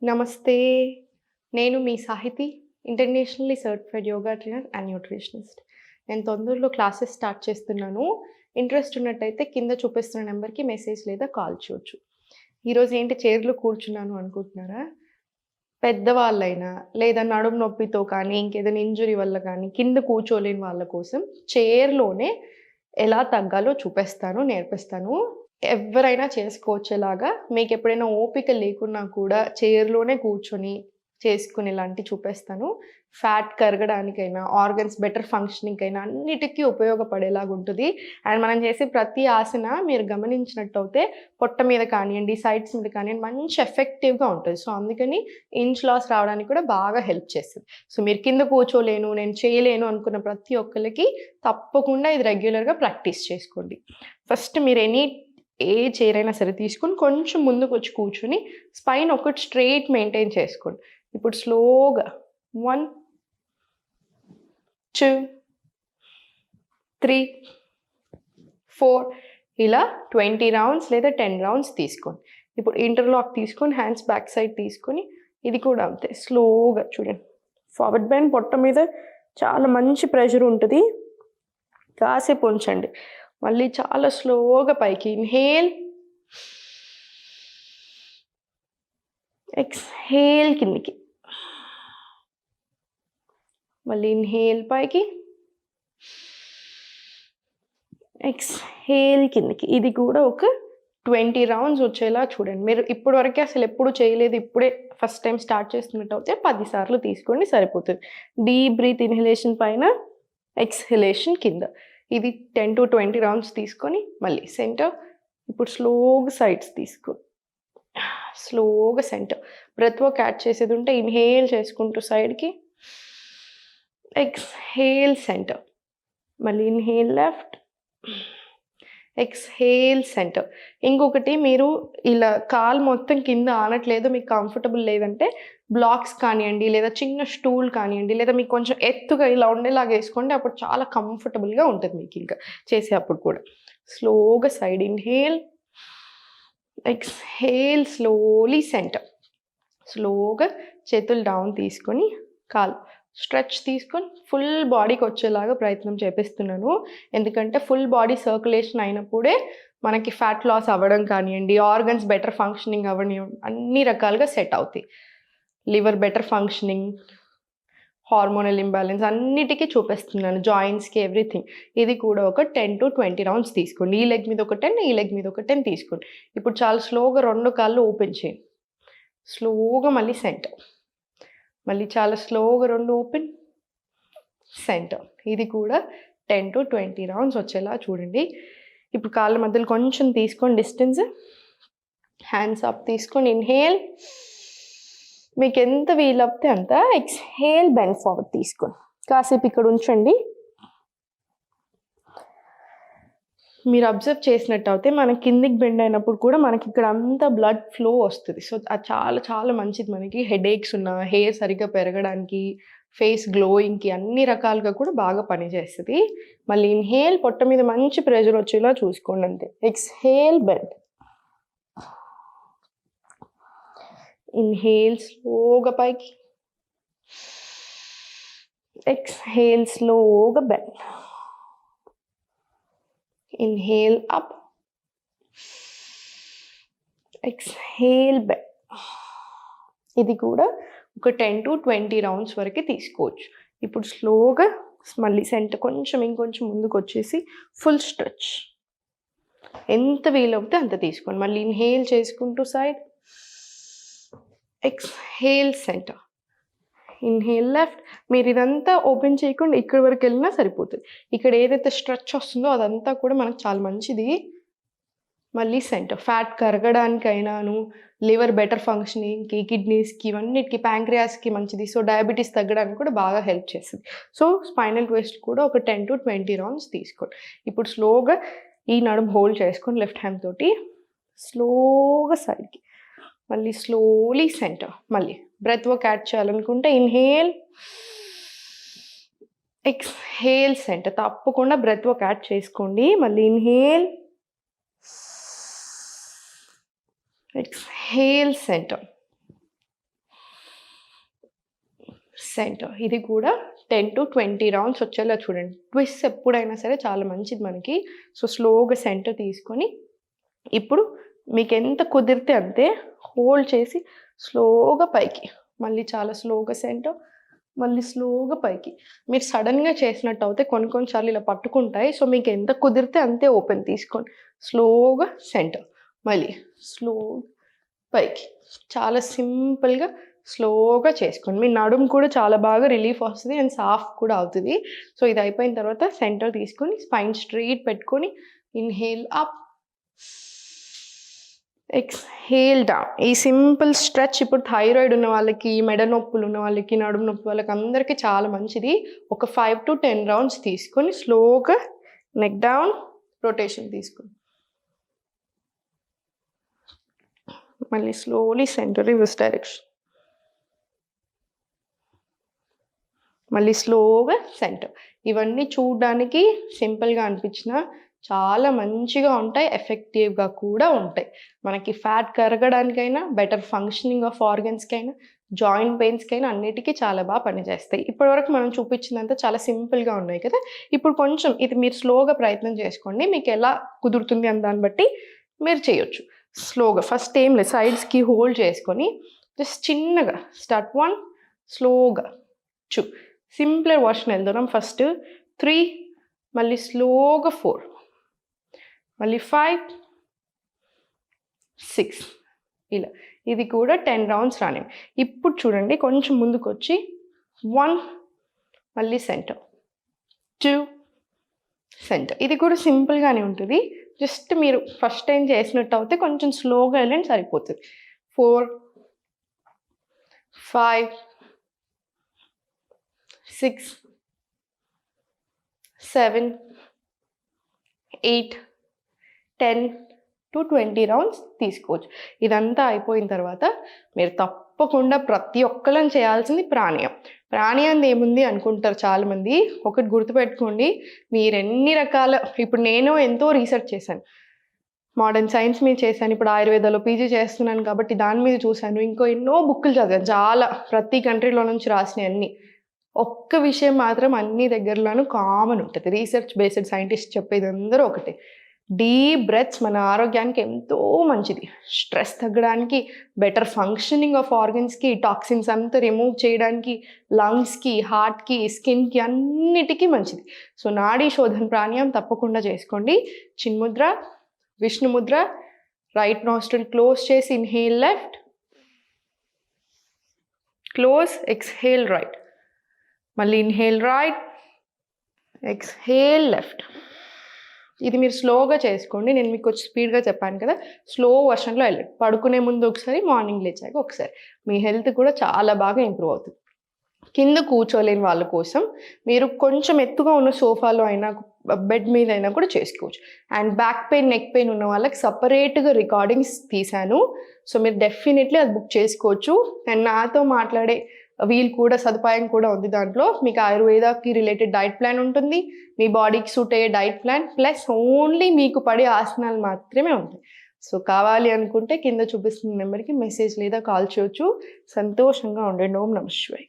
నమస్తే. నేను మీ Sahiti. Internationally certified yoga trainer and nutritionist. నేను తొందరలో క్లాసెస్ స్టార్ట్ చేస్తున్నాను. ఇంట్రెస్ట్ ఉన్నట్టయితే కింద చూపిస్తున్న నెంబర్‌కి మెసేజ్ లేదా కాల్ చేయొచ్చు. ఈరోజు ఏంటి చైర్‌లో కూర్చున్నాను అనుకుంటున్నారా? పెద్దవాళ్ళైనా లేదా నడుము నొప్పితో కానీ, ఇంకేదైనా ఇంజ్యూరీ వల్ల కానీ కింద కూర్చోలేని వాళ్ళ కోసం చైర్‌లోనే ఎలా తగ్గాలో చూపిస్తాను, నేర్పిస్తాను. ఎవ్వరైనా చేసుకోవచ్చేలాగా మీకెప్పుడైనా ఓపిక లేకున్నా కూడా చైర్‌లోనే కూర్చొని చేసుకునేలాంటివి చూపిస్తాను. ఫ్యాట్ కరగడానికైనా, ఆర్గన్స్ బెటర్ ఫంక్షనింగ్‌కైనా అన్నిటికి ఉపయోగపడేలాగుంటది. అండ్ మనం చేసే ప్రతి ఆసన మీరు గమనించినట్టయితే పొట్ట మీద కానియండి, సైడ్స్ మీద కానియండి మంచి ఎఫెక్టివ్‌గా ఉంటది. సో, అందుకని ఇంచ్ లాస్ రావడానికి కూడా బాగా హెల్ప్ చేస్తది. సో, మీరు కింద కూర్చోలేను, నేను చేయలేను అనుకున్న ప్రతి ఒక్కళ్ళకి తప్పకుండా ఇది రెగ్యులర్‌గా ప్రాక్టీస్ చేసుకోండి. ఫస్ట్ మీరు ఏ చైర్ అయినా సరే తీసుకొని కొంచెం ముందుకొచ్చి కూర్చొని స్పైన్ ఒకటి స్ట్రెయిట్ మెయింటైన్ చేసుకోండి. ఇప్పుడు స్లోగా 1, 2, 3, 4 ఇలా 20 రౌండ్స్ లేదా 10 రౌండ్స్ తీసుకోండి. ఇప్పుడు ఇంటర్లాక్ తీసుకొని హ్యాండ్స్ బ్యాక్ సైడ్ తీసుకొని ఇది కూడా అంతే స్లోగా చూడండి. ఫార్వర్డ్ బెండ్ పొట్ట మీద చాలా మంచి ప్రెషర్ ఉంటది. కాసేపు ఉంచండి. మళ్ళీ చాలా స్లోగా పైకి ఇన్హేల్, ఎక్స్‌హేల్ కిందికి. మళ్ళీ ఇన్హేల్ పైకి, ఎక్స్‌హేల్ కిందికి. ఇది కూడా ఒక 20 రౌండ్స్ వచ్చేలా చూడండి. మీరు ఇప్పటి వరకే అసలు ఎప్పుడు చేయలేదు, ఇప్పుడే ఫస్ట్ టైం స్టార్ట్ చేస్తున్నట్టయితే 10 సార్లు తీసుకోండి సరిపోతుంది. డీప్ బ్రీత్ ఇన్హలేషన్ పైన, ఎక్స్‌హలేషన్ కింద. ఇది 10-20 రౌండ్స్ తీసుకొని మళ్ళీ సెంటర్. ఇప్పుడు స్లోగా సైడ్స్ తీసుకో. స్లోగా సెంటర్. బ్రెత్ వర్క్ యాడ్ చేసేది ఉంటే ఇన్హేల్ చేసుకుంటూ సైడ్‌కి, ఎక్స్‌హేల్ సెంటర్. మళ్ళీ ఇన్హేల్ లెఫ్ట్, ఎక్స్‌హేల్ సెంటర్. ఇంకొకటి మీరు ఇలా కాలు మొత్తం కింద ఆనట్లేదు, మీకు కంఫర్టబుల్ లేదంటే బ్లాక్స్ కానియండి, లేదా చిన్న స్టూల్ కానియండి, లేదా మీకు కొంచెం ఎత్తుగా ఇలా ఉండేలాగా వేసుకోండి. అప్పుడు చాలా కంఫర్టబుల్‌గా ఉంటుంది మీకు ఇంకా చేసేటప్పుడు కూడా. స్లోగా side inhale, exhale slowly centre. స్లోగా చేతులు డౌన్ తీసుకొని కాలు స్ట్రెచ్ తీసుకొని ఫుల్ బాడీకి వచ్చేలాగా ప్రయత్నం చేపిస్తున్నాను. ఎందుకంటే ఫుల్ బాడీ సర్క్యులేషన్ అయినప్పుడే మనకి ఫ్యాట్ లాస్ అవ్వడం కానియండి, ఆర్గన్స్ బెటర్ ఫంక్షనింగ్ అవ్వని అన్ని రకాలుగా సెట్ అవుతాయి. Liver better functioning, hormonal imbalance అన్నిటికీ చూపిస్తున్నాను. జాయింట్స్‌కి ఎవ్రీథింగ్. ఇది కూడా ఒక 10-20 రౌండ్స్ తీసుకోండి. ఈ లెగ్ మీద ఒక 10, ఈ లెగ్ మీద ఒక 10 తీసుకోండి. ఇప్పుడు చాలా స్లోగా 2 కాళ్ళు ఓపెన్ చేయండి. స్లోగా మళ్ళీ సెంటర్. మళ్ళీ చాలా స్లోగా 2 ఓపెన్, సెంటర్. ఇది కూడా 10-20 రౌండ్స్ వచ్చేలా చూడండి. ఇప్పుడు కాళ్ళ మధ్యలో కొంచెం తీసుకోండి డిస్టెన్స్. హ్యాండ్స్ అప్ తీసుకొని ఇన్హేల్. మీకు ఎంత వీలవుతే అంత. ఎక్స్‌హేల్ బెండ్ ఫార్వర్డ్ తీసుకోండి. కాసేపు ఇక్కడ ఉంచండి. మీరు అబ్జర్వ్ చేసినట్టయితే మన కిందికి బెండ్ అయినప్పుడు కూడా మనకి ఇక్కడ అంతా బ్లడ్ ఫ్లో వస్తుంది. సో, అది చాలా చాలా మంచిది మనకి. హెడేక్స్ ఉన్నా, హెయిర్ సరిగ్గా పెరగడానికి, ఫేస్ గ్లోయింగ్‌కి అన్ని రకాలుగా కూడా బాగా పనిచేస్తది. మళ్ళీ ఇన్హేల్ పొట్ట మీద మంచి ప్రెషర్ వచ్చేలా చూసుకోండి అంతే. Exhale bend. ఇన్హేల్ స్లోగా పైకి, ఎక్స్‌హేల్ స్లోగా bend. Inhale up, exhale bend. ఇది కూడా ఒక 10-20 రౌండ్స్ వరకు తీసుకోవచ్చు. ఇప్పుడు స్లోగా మళ్ళీ సెంటర్ కొంచెం ఇంకొంచెం ముందుకు వచ్చేసి ఫుల్ స్ట్రెచ్. ఎంత వీలవుతే అంత తీసుకోండి. మళ్ళీ ఇన్హేల్ చేసుకుంటూ side, exhale centre. Inhale left. మీరు ఇదంతా ఓపెన్ చేయకుండా ఇక్కడి వరకు వెళ్ళినా సరిపోతుంది. ఇక్కడ ఏదైతే స్ట్రెచ్ వస్తుందో అదంతా కూడా మనకు చాలా మంచిది. మళ్ళీ సెంటర్. ఫ్యాట్ కరగడానికైనాను, లివర్ బెటర్ ఫంక్షనింగ్‌కి, కిడ్నీస్‌కి, ఇవన్నిటికి, ప్యాంక్రియాస్‌కి మంచిది. సో, డయాబెటీస్ తగ్గడానికి కూడా బాగా హెల్ప్ చేస్తది. సో, స్పైనల్ ట్విస్ట్ కూడా ఒక 10-20 రౌండ్స్ తీసుకోండి. ఇప్పుడు స్లోగా ఈ నడుము హోల్డ్ చేసుకొని లెఫ్ట్ హ్యాండ్ తోటి స్లోగా సైడ్‌కి. మళ్ళీ స్లోలీ సెంటర్. మళ్ళీ బ్రెత్ వర్క్ యాడ్ చేయాలనుకుంటే ఇన్హేల్, ఎక్స్‌హేల్ సెంటర్. తప్పకుండా బ్రెత్ వర్క్ యాడ్ చేసుకోండి. మళ్ళీ ఇన్హేల్, ఎక్స్‌హేల్ సెంటర్. సెంటర్. ఇది కూడా 10 to 20 రౌండ్స్ వచ్చేలా చూడండి. ట్విస్ట్ ఎప్పుడైనా సరే చాలా మంచిది మనకి. సో స్లోగా సెంటర్ తీసుకొని ఇప్పుడు మీకు ఎంత కుదిరితే అంతే హోల్డ్ చేసి స్లోగా పైకి, మళ్ళీ చాలా స్లోగా సెంటర్, మళ్ళీ స్లోగా పైకి. మీరు సడన్గా చేసినట్టు అయితే కొన్నిసార్లు ఇలా పట్టుకుంటాయి. సో మీకు ఎంత కుదిరితే అంతే ఓపెన్ తీసుకోండి. స్లోగా సెంటర్, మళ్ళీ స్లో పైకి. చాలా సింపుల్గా స్లోగా చేసుకోండి. మీ నడుము కూడా చాలా బాగా రిలీఫ్ వస్తుంది అండ్ సాఫ్ట్ కూడా అవుతుంది. సో ఇది అయిపోయిన తర్వాత సెంటర్ తీసుకొని స్పైన్ స్ట్రైట్ పెట్టుకొని ఇన్హేల్ అప్, ఎక్స్హేల్ డౌన్. ఈ సింపుల్ స్ట్రెచ్ ఇప్పుడు థైరాయిడ్ ఉన్న వాళ్ళకి, మెడ నొప్పులు ఉన్న వాళ్ళకి, నడుము నొప్పి వాళ్ళకి అందరికీ చాలా మంచిది. ఒక 5 to 10 రౌండ్స్ తీసుకొని స్లోగా నెక్ డౌన్ రొటేషన్ తీసుకొని మళ్ళీ స్లోలీ సెంటర్ రివర్స్ డైరెక్షన్, మళ్ళీ స్లోగా సెంటర్. ఇవన్నీ చూడడానికి సింపుల్గా అనిపించిన చాలా మంచిగా ఉంటాయి, ఎఫెక్టివ్గా కూడా ఉంటాయి. మనకి ఫ్యాట్ కరగడానికైనా, బెటర్ ఫంక్షనింగ్ ఆఫ్ ఆర్గన్స్కైనా, జాయింట్ పెయిన్స్కైనా అన్నిటికీ చాలా బాగా పనిచేస్తాయి. ఇప్పటివరకు మనం చూపించినంత చాలా సింపుల్గా ఉన్నాయి కదా. ఇప్పుడు కొంచెం ఇది మీరు స్లోగా ప్రయత్నం చేసుకోండి. మీకు ఎలా కుదురుతుంది అని దాన్ని బట్టి మీరు చేయొచ్చు. స్లోగా ఫస్ట్ ఏం లేదు, సైడ్స్కి హోల్డ్ చేసుకొని జస్ట్ చిన్నగా స్టార్ట్ 1, స్లోగా 2, సింపులర్ వర్షన్ వెళ్తున్నాం. ఫస్ట్ 3, మళ్ళీ స్లోగా 4, మళ్ళీ 5, 6 ఇలా. ఇది కూడా 10 రౌండ్స్ రాని. ఇప్పుడు చూడండి కొంచెం ముందుకు వచ్చి 1, మళ్ళీ సెంటర్, 2, సెంటర్. ఇది కూడా సింపుల్గానే ఉంటుంది. జస్ట్ మీరు ఫస్ట్ టైం చేసినట్టు అయితే కొంచెం స్లోగా వెళ్ళండి సరిపోతుంది. 4, 5, 6, 7, 8, 10 to 20 రౌండ్స్ తీసుకోవచ్చు. ఇదంతా అయిపోయిన తర్వాత మీరు తప్పకుండా ప్రతి ఒక్కళ్ళని చేయాల్సింది ప్రాణాయామం. ప్రాణాయామం ఏముంది అనుకుంటారు చాలామంది. ఒకటి గుర్తుపెట్టుకోండి, మీరు ఎన్ని రకాల, ఇప్పుడు నేను ఎంతో రీసెర్చ్ చేశాను, మోడర్న్ సైన్స్ మీద చేశాను, ఇప్పుడు ఆయుర్వేదాలో పీజీ చేస్తున్నాను కాబట్టి దాని మీద చూశాను, ఇంకో ఎన్నో బుక్కులు చదివాను, చాలా ప్రతి కంట్రీలో నుంచి రాసినవి అన్నీ. ఒక్క విషయం మాత్రం అన్ని దగ్గరలోనూ కామన్ ఉంటుంది, రీసెర్చ్ బేస్డ్ సైంటిస్ట్ చెప్పేది అందరూ ఒకటే, డీప్ బ్రెత్స్ మన ఆరోగ్యానికి ఎంతో మంచిది. స్ట్రెస్ తగ్గడానికి, బెటర్ ఫంక్షనింగ్ ఆఫ్ ఆర్గన్స్కి, టాక్సిన్స్ అంతా రిమూవ్ చేయడానికి, లంగ్స్కి, హార్ట్కి, స్కిన్కి అన్నిటికీ మంచిది. సో నాడీ శోధన ప్రాణాయామం తప్పకుండా చేసుకోండి. చిన్ముద్ర, విష్ణుముద్ర, రైట్ నాస్ట్రిల్ క్లోజ్ చేసి inhale left, close, exhale right, మళ్ళీ ఇన్హేల్ రైట్, ఎక్స్హేల్ లెఫ్ట్. ఇది మీరు స్లోగా చేసుకోండి. నేను మీకు కొంచెం స్పీడ్గా చెప్పాను కదా, స్లో వర్షన్లో వెళ్ళండి. పడుకునే ముందు ఒకసారి, మార్నింగ్ లేచాక ఒకసారి. మీ హెల్త్ కూడా చాలా బాగా ఇంప్రూవ్ అవుతుంది. కింద కూర్చోలేని వాళ్ళ కోసం మీరు కొంచెం ఎత్తుగా ఉన్న సోఫాలో అయినా, బెడ్ మీద అయినా కూడా చేసుకోవచ్చు. And back pain, neck pain ఉన్న వాళ్ళకి సపరేట్గా రికార్డింగ్స్ తీశాను. సో మీరు డెఫినెట్లీ అది బుక్ చేసుకోవచ్చు. అండ్ నాతో మాట్లాడే వీల్ కూడా, సదుపాయం కూడా ఉంది దాంట్లో. మీకు ఆయుర్వేదాకి రిలేటెడ్ డైట్ ప్లాన్ ఉంటుంది, మీ బాడీకి సూట్ అయ్యే డైట్ ప్లాన్, ప్లస్ ఓన్లీ మీకు పడే ఆసనాలు మాత్రమే ఉంటాయి. సో కావాలి అనుకుంటే కింద చూపిస్తున్న నెంబర్కి మెసేజ్ లేదా కాల్ చేయొచ్చు. సంతోషంగా ఉండండి. ఓం నమః శివాయ.